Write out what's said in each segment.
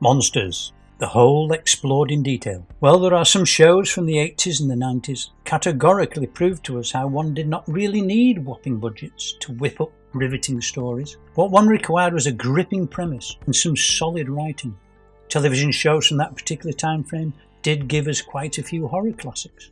Monsters. The whole explored in detail. Well, there are some shows from the 80s and the 90s categorically proved to us how one did not really need whopping budgets to whip up riveting stories. What one required was a gripping premise and some solid writing. Television shows from that particular time frame did give us quite a few horror classics.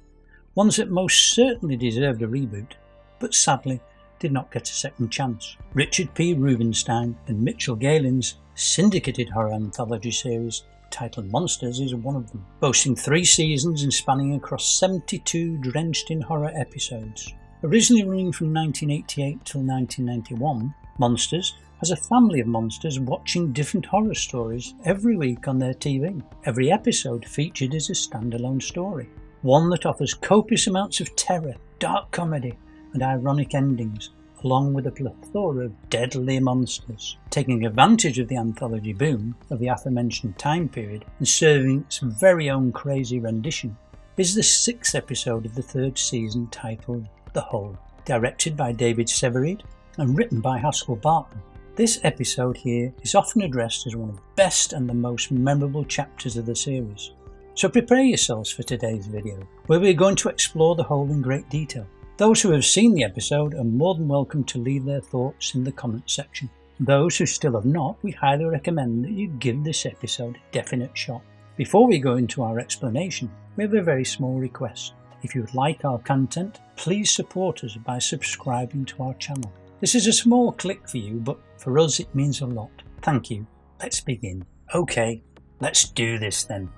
Ones that most certainly deserved a reboot, but sadly did not get a second chance. Richard P. Rubinstein and Mitchell Galin's syndicated horror anthology series titled Monsters is one of them, boasting 3 seasons and spanning across 72 drenched in horror episodes. Originally running from 1988 till 1991, Monsters has a family of monsters watching different horror stories every week on their TV. Every episode featured as a standalone story, one that offers copious amounts of terror, dark comedy and ironic endings, along with a plethora of deadly monsters. Taking advantage of the anthology boom of the aforementioned time period and serving its very own crazy rendition is the 6th episode of the 3rd season titled The Hole, directed by David Severeid and written by Haskell Barton. This episode here is often addressed as one of the best and the most memorable chapters of the series. So prepare yourselves for today's video, where we're going to explore The Hole in great detail. Those who have seen the episode are more than welcome to leave their thoughts in the comments section. Those who still have not, we highly recommend that you give this episode a definite shot. Before we go into our explanation, we have a very small request. If you would like our content, please support us by subscribing to our channel. This is a small click for you, but for us it means a lot. Thank you. Let's begin. Okay, let's do this then.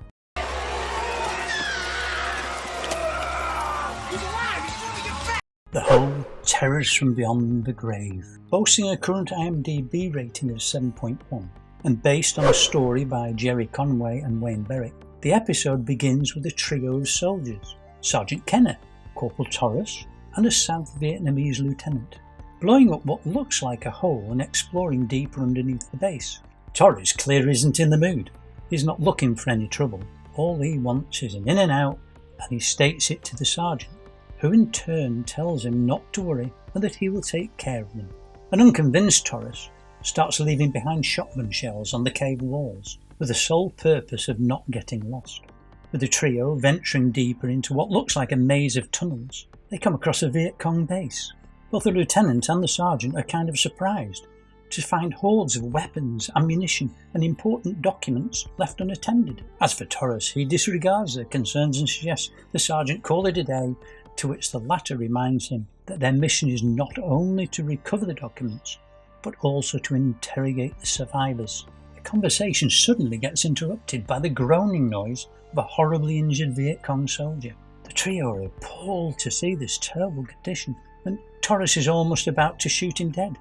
The Hole, Terrors from Beyond the Grave. Boasting a current IMDb rating of 7.1 and based on a story by Jerry Conway and Wayne Berwick, the episode begins with a trio of soldiers, Sergeant Kenner, Corporal Torres and a South Vietnamese lieutenant, blowing up what looks like a hole and exploring deeper underneath the base. Torres clearly isn't in the mood. He's not looking for any trouble. All he wants is an in and out, and he states it to the sergeant, who in turn tells him not to worry and that he will take care of them. An unconvinced Torres starts leaving behind shotgun shells on the cave walls with the sole purpose of not getting lost. With the trio venturing deeper into what looks like a maze of tunnels, they come across a Viet Cong base. Both the lieutenant and the sergeant are kind of surprised to find hordes of weapons, ammunition and important documents left unattended. As for Torres, he disregards their concerns and suggests the sergeant call it a day, to which the latter reminds him that their mission is not only to recover the documents, but also to interrogate the survivors. The conversation suddenly gets interrupted by the groaning noise of a horribly injured Viet Cong soldier. The trio are appalled to see this terrible condition, and Torres is almost about to shoot him dead,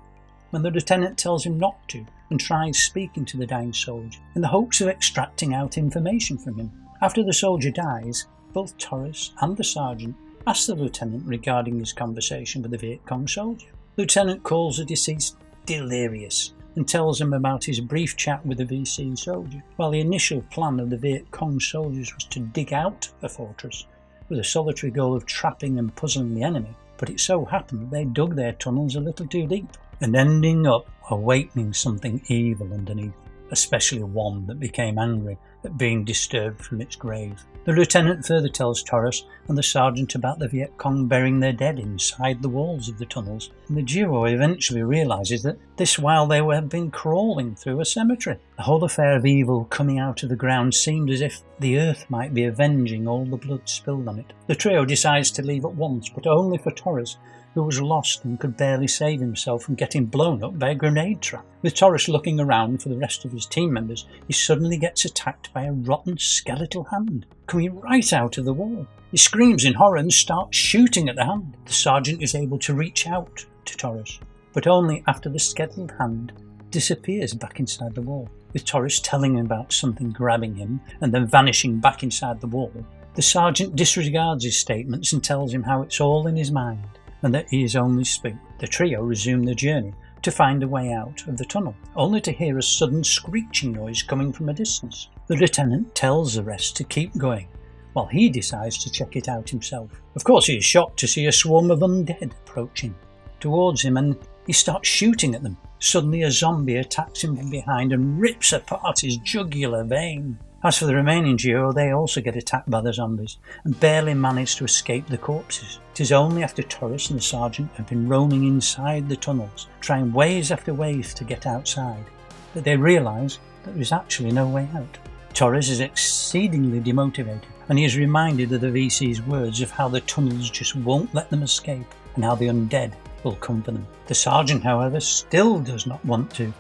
when the lieutenant tells him not to and tries speaking to the dying soldier in the hopes of extracting out information from him. After the soldier dies, both Torres and the sergeant ask the lieutenant regarding his conversation with the Viet Cong soldier. Lieutenant calls the deceased delirious and tells him about his brief chat with the VC soldier. While the initial plan of the Viet Cong soldiers was to dig out a fortress with a solitary goal of trapping and puzzling the enemy, but it so happened that they dug their tunnels a little too deep and ending up awakening something evil underneath, especially one that became angry at being disturbed from its grave. The lieutenant further tells Torres and the sergeant about the Viet Cong burying their dead inside the walls of the tunnels, and the duo eventually realises that this while they have been crawling through a cemetery. The whole affair of evil coming out of the ground seemed as if the earth might be avenging all the blood spilled on it. The trio decides to leave at once, but only for Torres, who was lost and could barely save himself from getting blown up by a grenade trap. With Torres looking around for the rest of his team members, he suddenly gets attacked by a rotten skeletal hand coming right out of the wall. He screams in horror and starts shooting at the hand. The sergeant is able to reach out to Torres, but only after the skeletal hand disappears back inside the wall. With Torres telling him about something grabbing him and then vanishing back inside the wall, the sergeant disregards his statements and tells him how it's all in his mind and that he is only spooked. The trio resume their journey to find a way out of the tunnel, only to hear a sudden screeching noise coming from a distance. The lieutenant tells the rest to keep going, while he decides to check it out himself. Of course, he is shocked to see a swarm of undead approaching towards him, and he starts shooting at them, Suddenly a zombie attacks him from behind and rips apart his jugular vein. As for the remaining duo, they also get attacked by the zombies and barely manage to escape the corpses. It is only after Torres and the sergeant have been roaming inside the tunnels, trying ways after ways to get outside, that they realise that there is actually no way out. Torres is exceedingly demotivated, and he is reminded of the VC's words of how the tunnels just won't let them escape and how the undead will come for them. The sergeant, however, still does not want to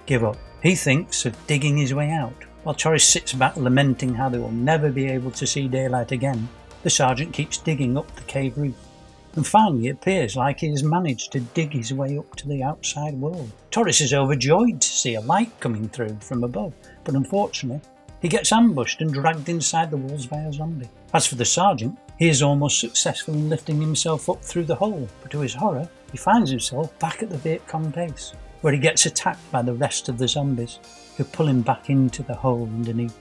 give up. He thinks of digging his way out. While Torres sits back lamenting how they will never be able to see daylight again, the sergeant keeps digging up the cave roof. And finally it appears like he has managed to dig his way up to the outside world. Torres is overjoyed to see a light coming through from above, but unfortunately he gets ambushed and dragged inside the walls by a zombie. As for the sergeant, he is almost successful in lifting himself up through the hole, but to his horror he finds himself back at the Viet Cong base, where he gets attacked by the rest of the zombies, who pull him back into the hole underneath.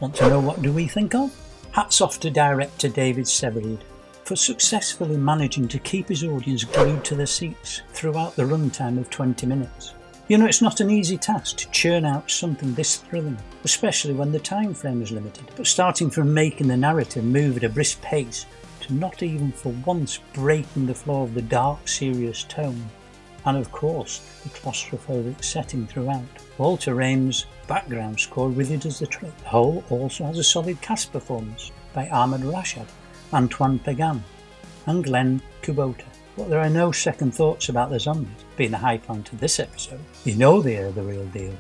Want to know what do we think of? Hats off to director David Severid for successfully managing to keep his audience glued to their seats throughout the runtime of 20 minutes. You know, it's not an easy task to churn out something this thrilling, especially when the time frame is limited, but starting from making the narrative move at a brisk pace to not even for once breaking the flow of the dark, serious tone, and of course the claustrophobic setting throughout. Walter Rame's background score really does the trick. The whole also has a solid cast performance by Ahmed Rashad, Antoine Pagan and Glenn Kubota. But there are no second thoughts about the zombies being the high point of this episode. You know they are the real deal.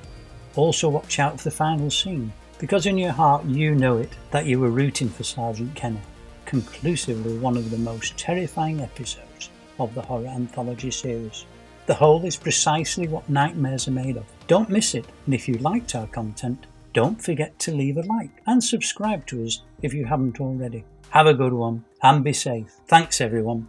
Also watch out for the final scene, because in your heart you know it that you were rooting for Sergeant Kenner. Conclusively one of the most terrifying episodes of the horror anthology series. The whole is precisely what nightmares are made of. Don't miss it, and if you liked our content, don't forget to leave a like and subscribe to us if you haven't already. Have a good one and be safe. Thanks everyone.